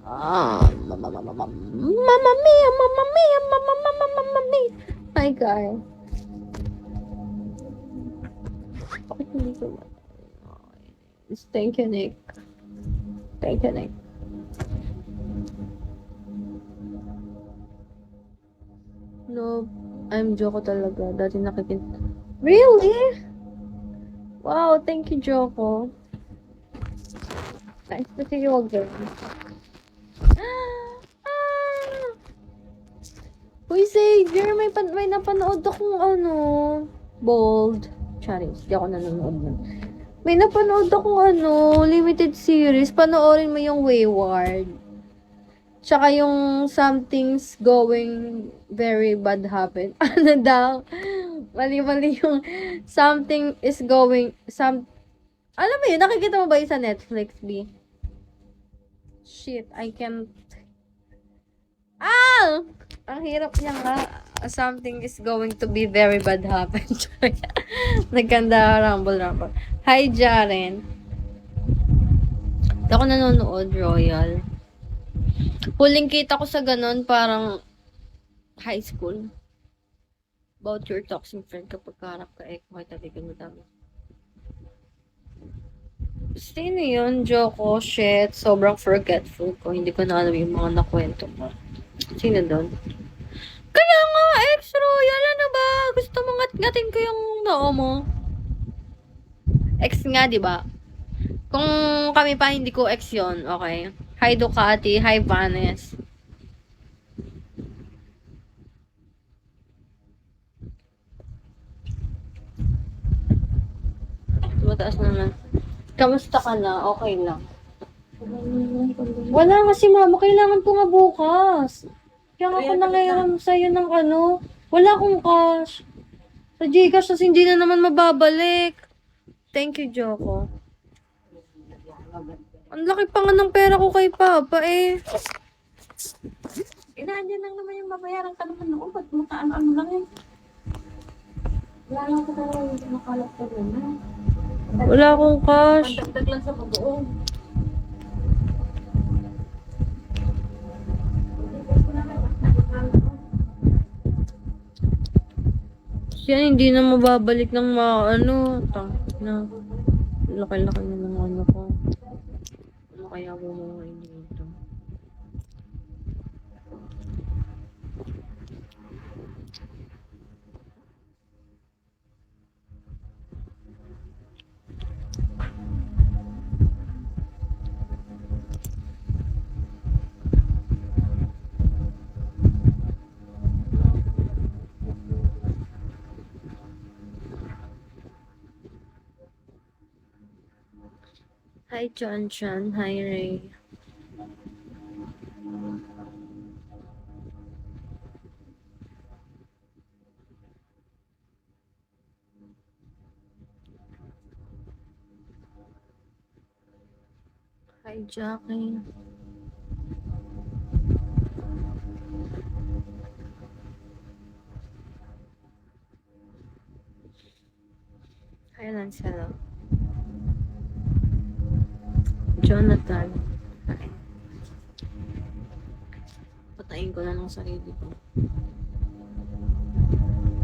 Mamma mia, mamma mia, mamma mia. Hi, guys. Bakit hindi ko Thank you, Nick. Thank you, Nick. No, I'm Joko talaga. Dati nakikita. Really? Wow, thank you, Joko. Nice to see you again. Uy, Xavier, may napanood akong Bold. Charis, di ako nanonood nun. May napanood akong limited series. Panoorin mo yung Wayward. Tsaka yung Something's Going Very Bad Happen. Ano daw? Mali-mali yung Something is Going... Alam mo yun, nakikita mo ba yun sa Netflix, B? Shit, I can't... Ah! Ang hirap niya nga. Something is going to be very bad happen. Nagkanda rumble. Hi, Jaren. Ako nanonood, Royal. Huling kita ko sa ganun, parang high school. About your toxic friend kapag kaharap ka, kung tabigan mo dami. Sino yun? Joko? Shit. Sobrang forgetful ko. Hindi ko na alam yung mga nakwento mo. Sino doon? Kaya nga, ex-royal, ano ba? Gusto mo ngat-ngatin ko yung noo mo? Ex nga, di ba? Kung kami pa, hindi ko ex yun, okay? Hi, Ducati. Hi, Vanes. Mataas naman. Kamusta ka na? Okay lang. Wala nga si mama. Kailangan ko nga bukas. Kaya nga ako nangyayam sa'yo ng wala akong cash. Sa Gcash, tas hindi na naman mababalik. Thank you, Joko. Ang laki pa nga ng pera ko kay Papa eh. Nandiyan lang naman yung mabayaran ka naman noon. Ba't makaano-ano lang yun? Wala lang ko talaga yung nakalap ko na. Wala akong cash. Pandagdag lang sa bagoong. Yan, hindi na mababalik ng mga na. Laki-laki na ng ko. Ano kaya bumuhay dito? Hi, Chan. Hi, Ray. Hi, Jackie. Hi, Lancelo. Jonathan. Hi. Patayin ko na ng sarili ko.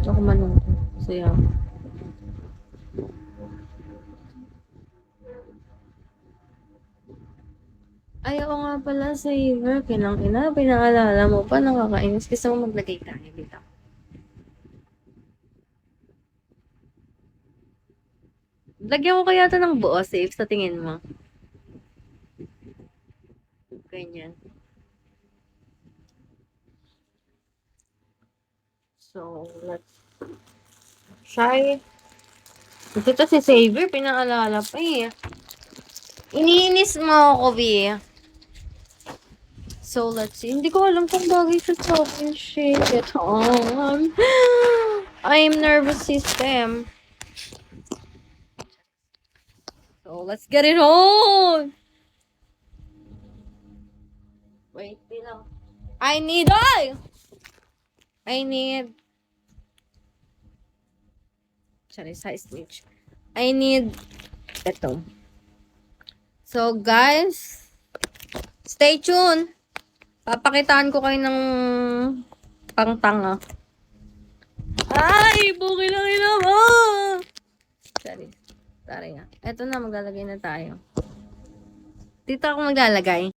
Ako malungkot. Saya ako. Ay, ako nga pala, Saver. Kinang-ina, pinaalala mo pa, nakakainis. Gusto mo maglagay tayo dito. Lagyan mo kaya ito ng buo, safe, sa tingin mo. Ganyan. So, let's try. Ito si Saver, pinaalala pa eh. Iniinis mo ako, B. So, let's see. Hindi ko alam kung bagay siya sa akin. Shit. I'm nervous system. So, let's get it on! Wait, lang. I need sorry, size switch. I need ito. So, guys, stay tuned. Papakitaan ko kayo ng pangtanga. Ay! Bukil lang ina mo! Sorry. Sorry nga. Eto na, maglalagay na tayo. Dito ako maglalagay.